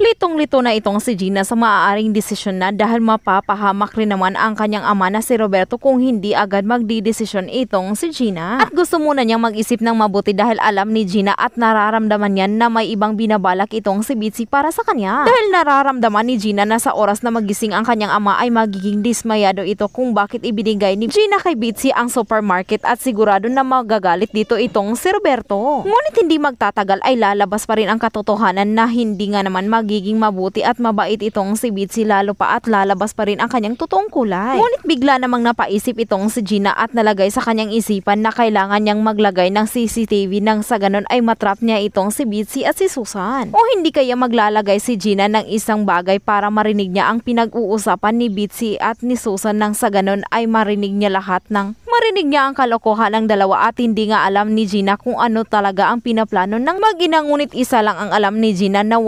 Litong-lito na itong si Gina sa maaaring desisyon na dahil mapapahamak rin naman ang kanyang ama na si Roberto kung hindi agad magdidesisyon itong si Gina. At gusto muna niyang mag-isip ng mabuti dahil alam ni Gina at nararamdaman niya na may ibang binabalak itong si Bitsy para sa kanya. Dahil nararamdaman ni Gina na sa oras na magising ang kanyang ama ay magiging dismayado ito kung bakit ibinigay ni Gina kay Bitsy ang supermarket at sigurado na magagalit dito itong si Roberto. Ngunit hindi magtatagal ay lalabas pa rin ang katotohanan na hindi nga naman magiging mabuti at mabait itong si Bitsy, lalo pa at lalabas pa rin ang kanyang totoong kulay. Ngunit bigla namang napaisip itong si Gina at nalagay sa kanyang isipan na kailangan niyang maglagay ng CCTV nang sa ganon ay matrap niya itong si Bitsy at si Susan. O hindi kaya maglalagay si Gina ng isang bagay para marinig niya ang pinag-uusapan ni Bitsy at ni Susan nang sa ganon ay marinig niya ang kalokohan ng dalawa at hindi nga alam ni Gina kung ano talaga ang pinaplano ng mag-ina. Ngunit isa lang ang alam ni Gina na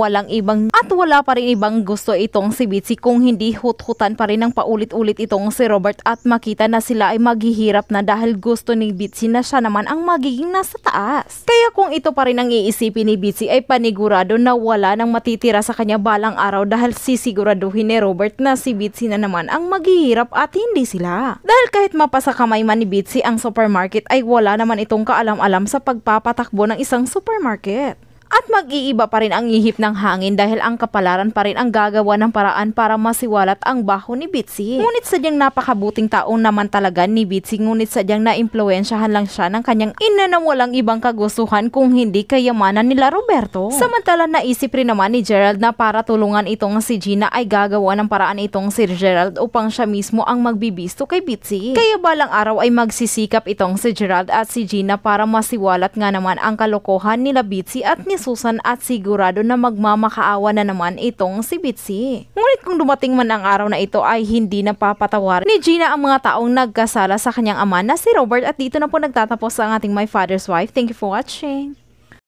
wala pa rin ibang gusto itong si Bitsy kung hindi hut-hutan pa rin ng paulit-ulit itong si Robert at makita na sila ay maghihirap na dahil gusto ni Bitsy na siya naman ang magiging nasa taas. Kaya kung ito pa rin ang iisipin ni Bitsy ay panigurado na wala nang matitira sa kanya balang araw dahil sisiguraduhin ni Robert na si Bitsy na naman ang maghihirap at hindi sila. Dahil kahit mapasa kamay man ni Bitsy ang supermarket ay wala naman itong kaalam-alam sa pagpapatakbo ng isang supermarket. At mag-iiba pa rin ang ihip ng hangin dahil ang kapalaran pa rin ang gagawa ng paraan para masiwalat ang baho ni Bitsy. Ngunit sadyang napakabuting taong naman talaga ni Bitsy, ngunit sadyang naimpluwensyahan lang siya ng kanyang ina na walang ibang kagustuhan kung hindi kayamanan nila Roberto. Samantala naisip rin naman ni Gerald na para tulungan itong si Gina ay gagawa ng paraan itong si Gerald upang siya mismo ang magbibisto kay Bitsy. Kaya balang araw ay magsisikap itong si Gerald at si Gina para masiwalat nga naman ang kalokohan nila Bitsy at ni Susan at sigurado na magmamakaawa na naman itong si Bitsy. Ngunit kung dumating man ang araw na ito ay hindi napapatawarin ni Gina ang mga taong nagkasala sa kanyang ama na si Robert. At dito na po nagtatapos ang ating My Father's Wife. Thank you for watching.